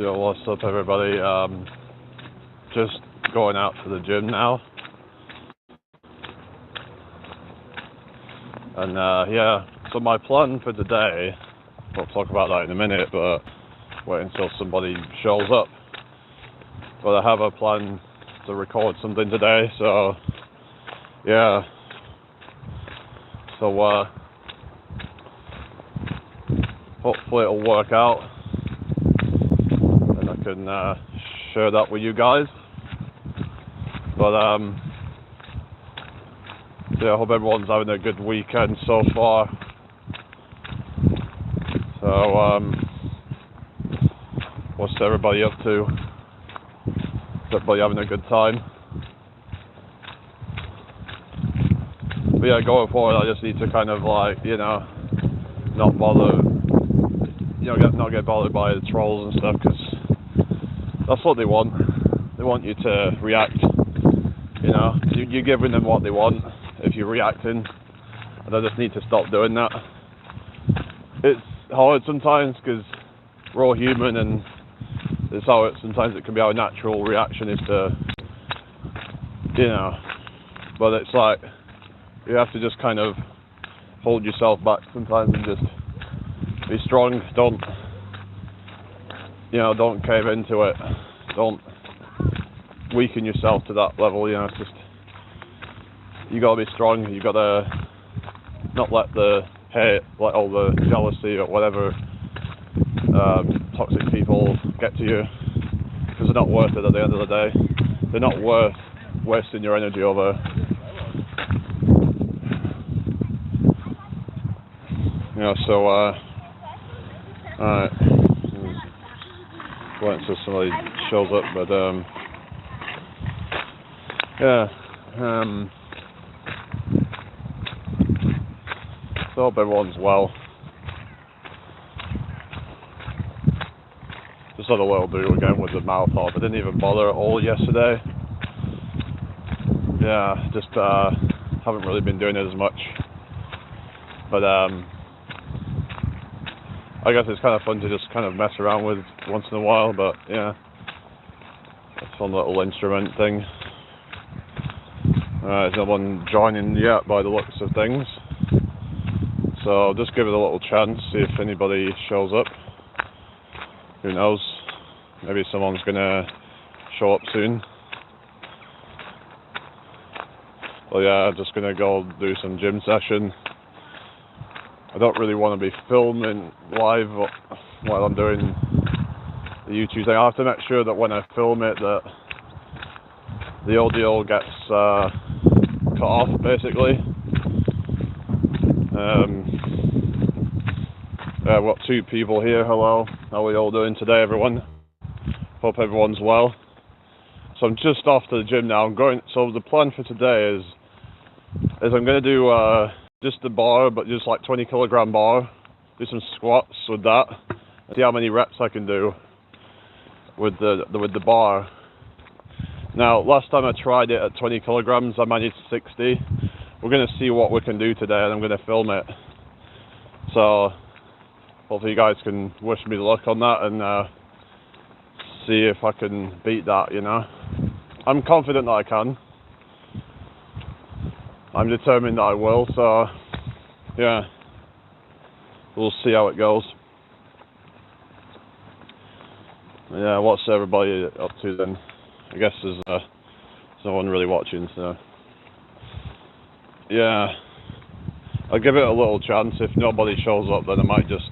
Yo, what's up, everybody? Just going out to the gym now. And yeah, so my plan for today, we'll talk about that in a minute, but wait until somebody shows up. But I have a plan to record something today, so yeah. So hopefully it'll work out and I can share that with you guys. But yeah, I hope everyone's having a good weekend so far. So what's everybody up to? Is everybody having a good time? But yeah, going forward, I just need to kind of like, not bother, not get bothered by the trolls and stuff, because that's what they want. They want you to react. You're giving them what they want if you're reacting, and I just need to stop doing that. It's hard sometimes because we're all human, and it's how sometimes it can be our natural reaction is to, but it's like you have to just kind of hold yourself back sometimes and just be strong. Don't cave into it. Don't weaken yourself to that level. It's just, you gotta be strong. You gotta not let the hate, let all the jealousy or whatever toxic people get to you, because they're not worth it at the end of the day. They're not worth wasting your energy over. So alright, wait until somebody shows up, but yeah, so I hope everyone's well. Just had a little do again with the mouth off. I didn't even bother at all yesterday. Yeah, just haven't really been doing it as much. But I guess it's kind of fun to just kind of mess around with once in a while, but yeah, it's a fun little instrument thing. There's no one joining yet by the looks of things, so I'll just give it a little chance, see if anybody shows up. Who knows, maybe someone's gonna show up soon. Well, yeah, I'm just gonna go do some gym session. I don't really want to be filming live while I'm doing the YouTube thing. I have to make sure that when I film it that the audio gets cut off, basically. I've got two people here. Hello, how are we all doing today, everyone? Hope everyone's well. So I'm just off to the gym now. So the plan for today is I'm going to do just the bar, but just like 20 kilogram bar. Do some squats with that. See how many reps I can do with the bar. Now, last time I tried it at 20 kilograms, I managed 60. We're going to see what we can do today, and I'm going to film it. So hopefully you guys can wish me luck on that and see if I can beat that. I'm confident that I can. I'm determined that I will, so yeah, we'll see how it goes. Yeah, what's everybody up to then? I guess there's no one really watching, so yeah, I'll give it a little chance. If nobody shows up, then I might just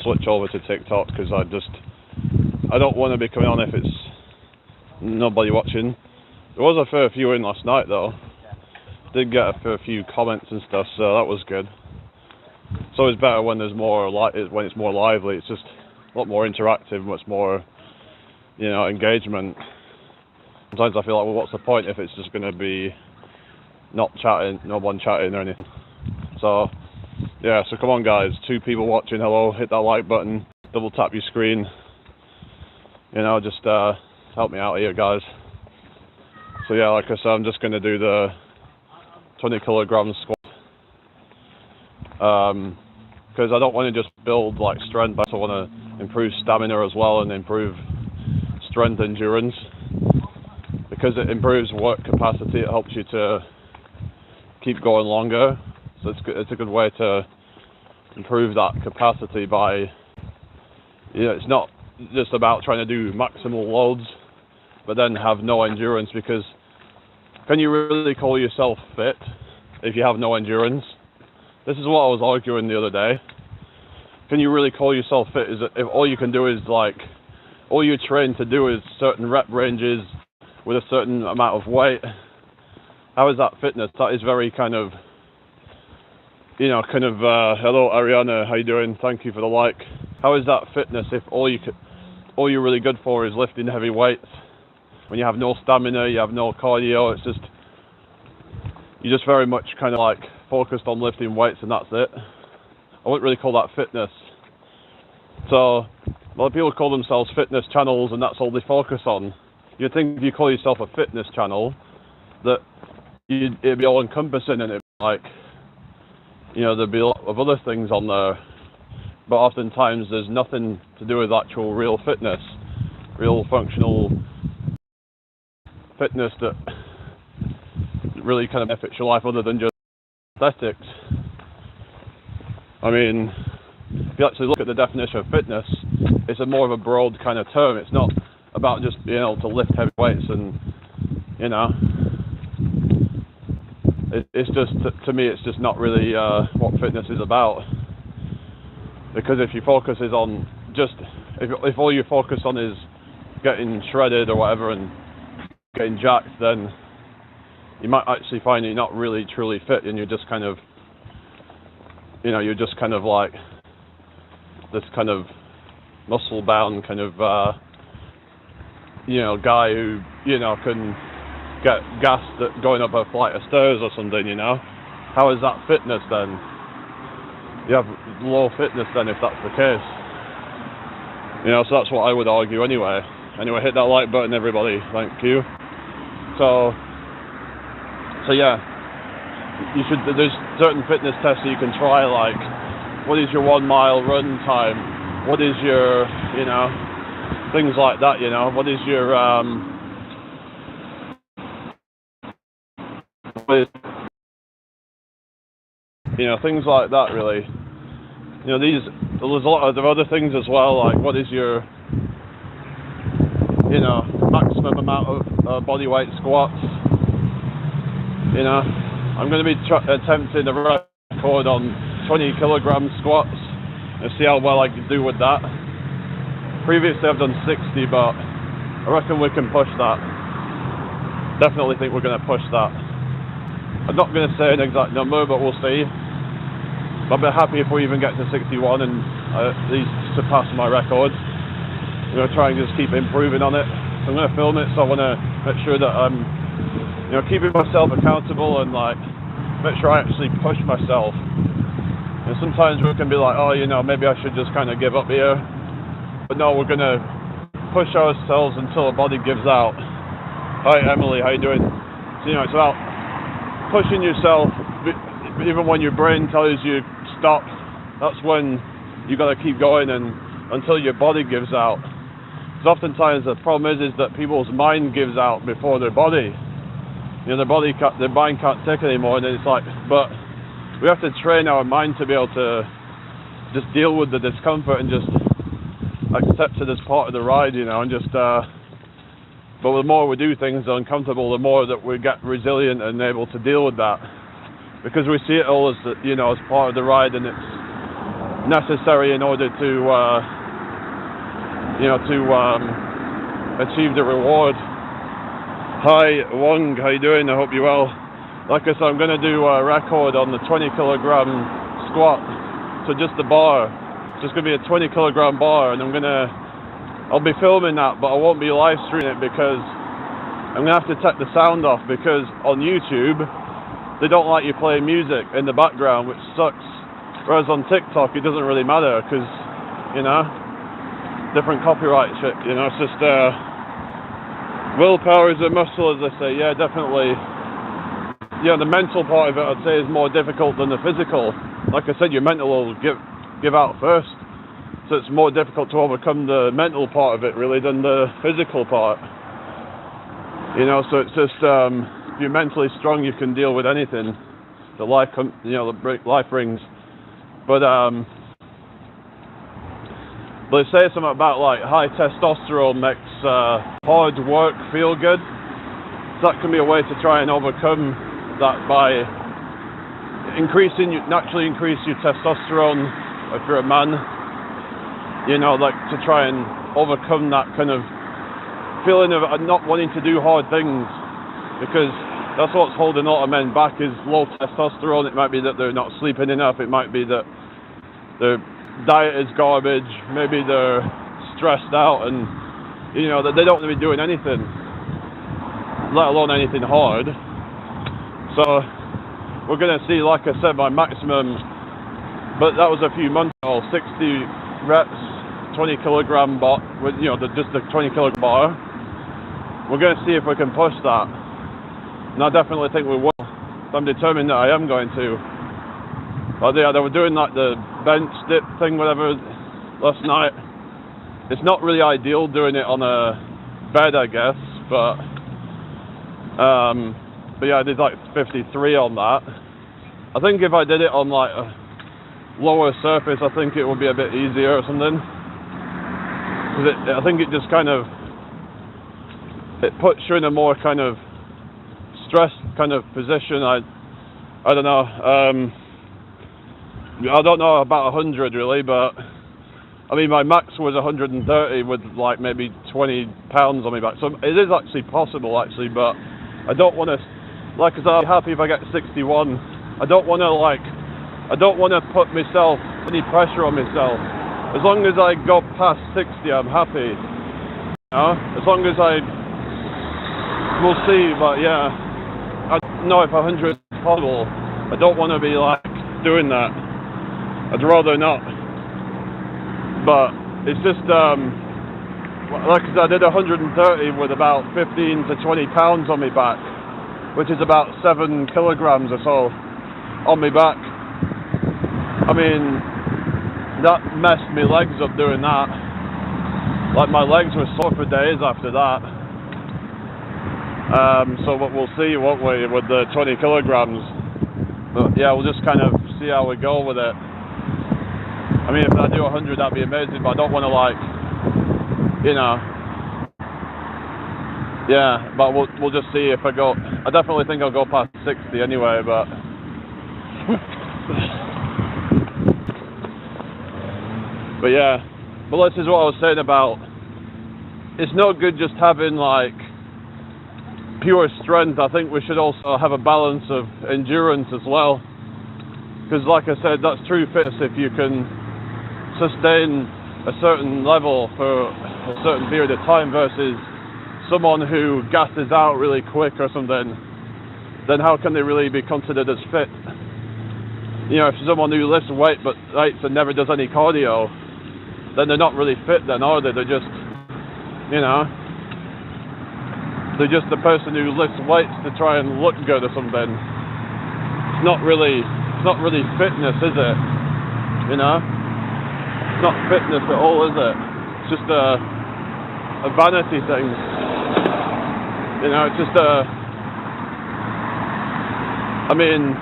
switch over to TikTok, because I don't want to be coming on if it's nobody watching. There was a fair few in last night though. Did get a fair few comments and stuff, so that was good. It's always better when there's more when it's more lively. It's just a lot more interactive, much more, engagement. Sometimes I feel like, well, what's the point if it's just going to be not chatting, no one chatting or anything. So yeah, so come on guys, 2 people watching. Hello, hit that like button, double tap your screen. Just help me out here, guys. So yeah, like I said, I'm just going to do the 20 kilogram squat, because I don't want to just build like strength, but I want to improve stamina as well and improve strength endurance, because it improves work capacity. It helps you to keep going longer, so it's a good way to improve that capacity by, it's not just about trying to do maximal loads but then have no endurance, because can you really call yourself fit if you have no endurance? This is what I was arguing the other day. Can you really call yourself fit if all you can do is all you're trained to do is certain rep ranges with a certain amount of weight? How is that fitness? That is very hello Ariana, how you doing? Thank you for the like. How is that fitness if all you're really good for is lifting heavy weights? When you have no stamina, you have no cardio, you're just very much focused on lifting weights and that's it. I wouldn't really call that fitness. So a lot of people call themselves fitness channels and that's all they focus on. You'd think if you call yourself a fitness channel that it'd be all encompassing, and it'd be there'd be a lot of other things on there, but oftentimes there's nothing to do with actual real fitness, real functional fitness that really benefits your life other than just aesthetics. I mean, if you actually look at the definition of fitness, it's a more of a broad term. It's not about just being able to lift heavy weights and, it's just, to me, it's just not really what fitness is about. Because if your focus is on if all you focus on is getting shredded or whatever and getting jacked, then you might actually find you're not really truly fit, and you're just you're just like this muscle bound guy who can get gassed at going up a flight of stairs or something. How is that fitness then? You have low fitness then if that's the case. So that's what I would argue anyway. Hit that like button, everybody. Thank you. So yeah, there's certain fitness tests that you can try, like what is your 1 mile run time, what is your things like that, what is your things like that, really. There's a lot of other things as well, like what is your maximum amount of body weight squats. I'm going to be attempting a record on 20 kilogram squats and see how well I can do with that. Previously I've done 60, but I reckon we can push that. Definitely think we're going to push that. I'm not going to say an exact number, but we'll see. I'll be happy if we even get to 61 and at least surpass my record. I'm going to try and just keep improving on it. I'm going to film it, so I want to make sure that I'm keeping myself accountable and make sure I actually push myself. Sometimes we can be like, oh, maybe I should just give up here. But no, we're going to push ourselves until the body gives out. Hi Emily, how you doing? So, it's about pushing yourself, even when your brain tells you stop. That's when you got to keep going and until your body gives out. Because oftentimes the problem is that people's mind gives out before their body. Their mind can't take it anymore, and then it's but we have to train our mind to be able to just deal with the discomfort and just accept it as part of the ride, and just. But the more we do things uncomfortable, the more that we get resilient and able to deal with that, because we see it all as as part of the ride, and it's necessary in order to achieve the reward. Hi Wong, how you doing? I hope you're well. Like I said, I'm going to do a record on the 20 kilogram squat, so just the bar. It's just going to be a 20 kilogram bar, and I'll be filming that, but I won't be live streaming it because I'm going to have to take the sound off, because on YouTube they don't like you playing music in the background, which sucks. Whereas on TikTok it doesn't really matter, because different copyright shit, it's just willpower is a muscle, as they say. Yeah, definitely. The mental part of it, I'd say, is more difficult than the physical. Like I said, your mental will give out first. So it's more difficult to overcome the mental part of it really than the physical part. You know, so it's just if you're mentally strong, you can deal with anything. The life brings. But they say something about like high testosterone makes hard work feel good. So that can be a way to try and overcome that by naturally increase your testosterone if you're a man. You know, like to try and overcome that kind of feeling of not wanting to do hard things, because that's what's holding a lot of men back is low testosterone. It might be that they're not sleeping enough. It might be that their diet is garbage. Maybe they're stressed out and, you know, that they don't want to be doing anything, let alone anything hard. So we're going to see, like I said, my maximum, but that was a few months ago, 60 reps, 20 kilogram bar, with, you know, just the 20 kilogram bar. We're going to see if we can push that, and I definitely think we will. I'm determined that I am going to. But yeah, they were doing like the bench dip thing, whatever, last night. It's not really ideal doing it on a bed, I guess, but yeah, I did like 53 on that. I think if I did it on like a lower surface, I think it would be a bit easier or something. I think it just kind of, it puts you in a more kind of stressed kind of position. I don't know. I don't know about 100 really, but I mean my max was 130 with like maybe 20 pounds on my back. So it is actually possible actually, but I don't want to, like I said, I'm happy if I get 61. I don't want to put myself any pressure on myself. As long as I go past 60, I'm happy. You know? As long as we'll see, but yeah, I don't know if 100 is possible. I don't want to be like doing that. I'd rather not. But it's just, like I said, I did 130 with about 15 to 20 pounds on my back, which is about 7 kilograms or so on my back. I mean, that messed my legs up doing that. Like my legs were sore for days after that. So we'll see, won't we, with the 20 kilograms. But yeah, we'll just kind of see how we go with it. I mean, if I do 100, that'd be amazing, but I don't want to like, you know. Yeah, but we'll just see if I go. I definitely think I'll go past 60 anyway, but. But yeah, but this is what I was saying about, it's no good just having like pure strength. I think we should also have a balance of endurance as well, because like I said, that's true fitness. If you can sustain a certain level for a certain period of time versus someone who gasses out really quick or something, then how can they really be considered as fit? You know, if someone who lifts weights and never does any cardio, then they're not really fit then, are they? They're just, you know, they're just the person who lifts weights to try and look good or something. It's not really fitness, is it? You know? It's not fitness at all, is it? It's just a vanity thing. You know, it's just I mean,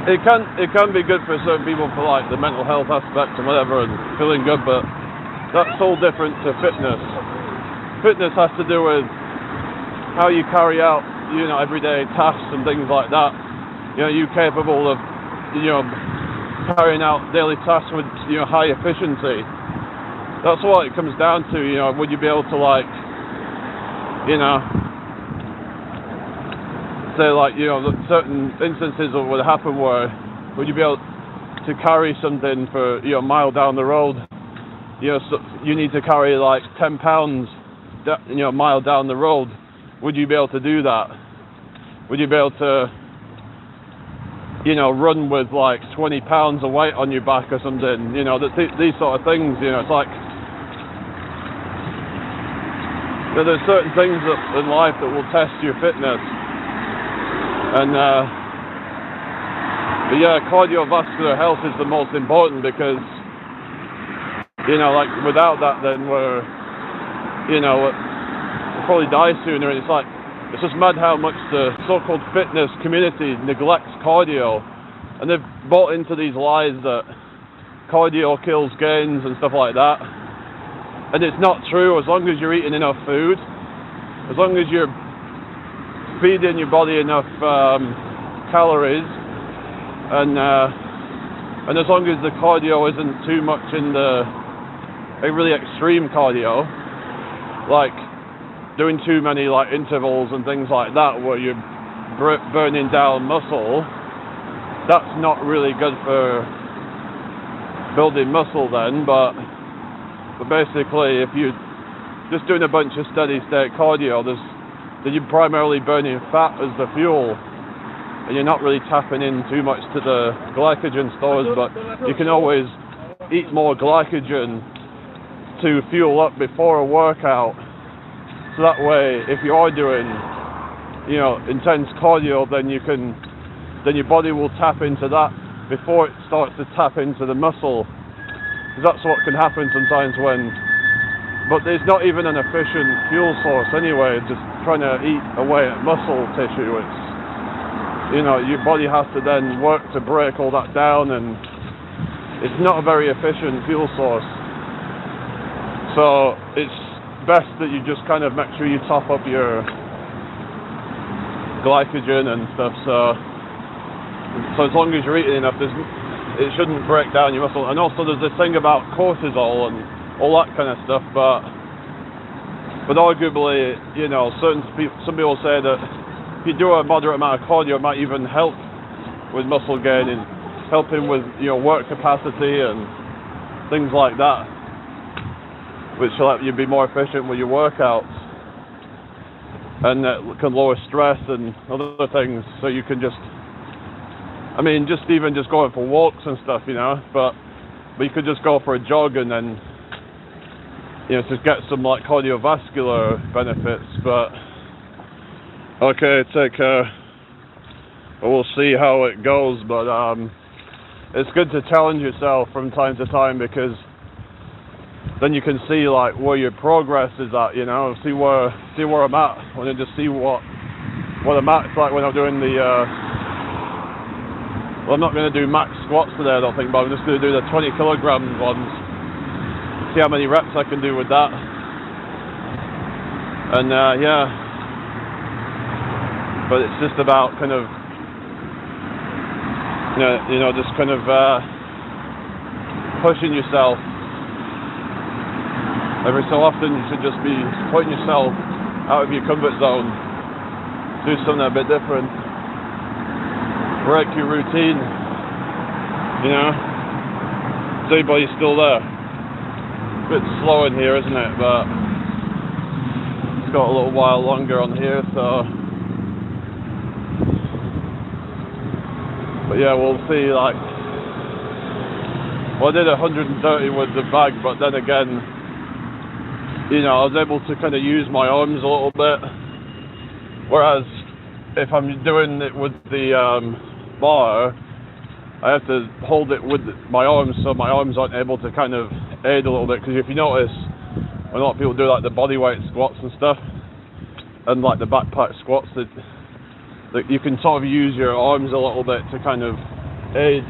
it can be good for certain people for like the mental health aspect and whatever and feeling good, but that's all different to fitness. Fitness has to do with how you carry out, you know, everyday tasks and things like that. You know, you're capable of, you know, carrying out daily tasks with, you know, high efficiency. That's what it comes down to. You know, would you be able to like, you know, say like, you know, certain instances that would happen where would you be able to carry something for, you know, a mile down the road? You know, so you need to carry like 10 pounds, you know, a mile down the road. Would you be able to do that? Would you be able to, you know, run with like 20 pounds of weight on your back or something? You know, these sort of things, you know, it's like, you know, there's certain things in life that will test your fitness. And but yeah, cardiovascular health is the most important, because you know, like without that, then we'll probably die sooner. And it's just mad how much the so-called fitness community neglects cardio, and they've bought into these lies that cardio kills gains and stuff like that. And it's not true. As long as you're eating enough food, as long as you're feeding your body enough calories, and as long as the cardio isn't too much in a really extreme cardio, like doing too many like intervals and things like that where you're burning down muscle, that's not really good for building muscle then. But basically, if you're just doing a bunch of steady state cardio, then you're primarily burning fat as the fuel, and you're not really tapping in too much to the glycogen stores. But you can always eat more glycogen to fuel up before a workout, so that way if you are doing intense cardio, then your body will tap into that before it starts to tap into the muscle, because that's what can happen sometimes but it's not even an efficient fuel source anyway, just trying to eat away at muscle tissue. It's your body has to then work to break all that down, and it's not a very efficient fuel source. So it's best that you just kind of make sure you top up your glycogen and stuff. So as long as you're eating enough, it shouldn't break down your muscle. And also there's this thing about cortisol and all that kind of stuff. But arguably, some people say that if you do a moderate amount of cardio, it might even help with muscle gain and helping with work capacity and things like that, which will help you be more efficient with your workouts, and that can lower stress and other things. So you can just going for walks and stuff, but you could just go for a jog and then just get some like cardiovascular benefits. But okay, take care. We'll see how it goes, but it's good to challenge yourself from time to time, because then you can see like where your progress is at, see where I'm at. I want to just see what I'm at. It's like when I'm doing I'm not going to do max squats today, I don't think, but I'm just going to do the 20 kilogram ones, see how many reps I can do with that. And but it's just about kind of just kind of pushing yourself. Every so often you should just be putting yourself out of your comfort zone, do something a bit different, break your routine, Is anybody still there? A bit slow in here, isn't it? But it's got a little while longer on here, so. But yeah, we'll see. I did 130 with the bag, but then again, I was able to kind of use my arms a little bit, whereas if I'm doing it with the bar, I have to hold it with my arms, so my arms aren't able to kind of aid a little bit. Because if you notice, when a lot of people do like the bodyweight squats and stuff, and like the backpack squats, that you can sort of use your arms a little bit to kind of aid,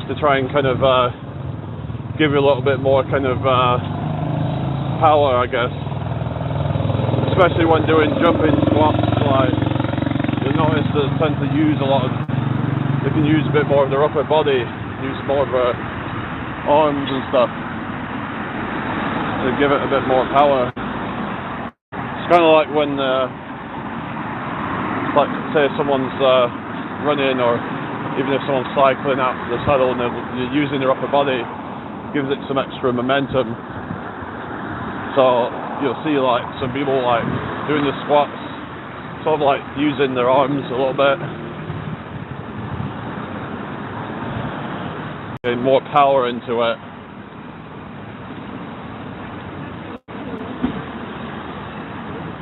to try and kind of give you a little bit more kind of power, I guess. Especially when doing jumping squats, like you'll notice they tend to use they can use a bit more of their upper body, use more of their arms and stuff to give it a bit more power. It's kind of like when like say someone's running, or even if someone's cycling out to the saddle and they're using their upper body, gives it some extra momentum. So you'll see like some people like doing the squats, sort of like using their arms a little bit, getting more power into it.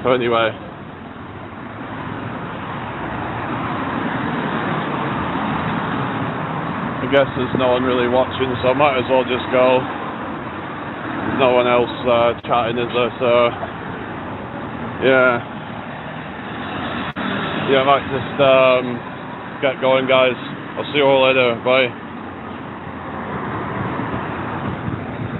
So anyway, I guess there's no one really watching, so I might as well just go. no one else chatting, is there? So yeah, I might just get going, guys. I'll see you all later. Bye.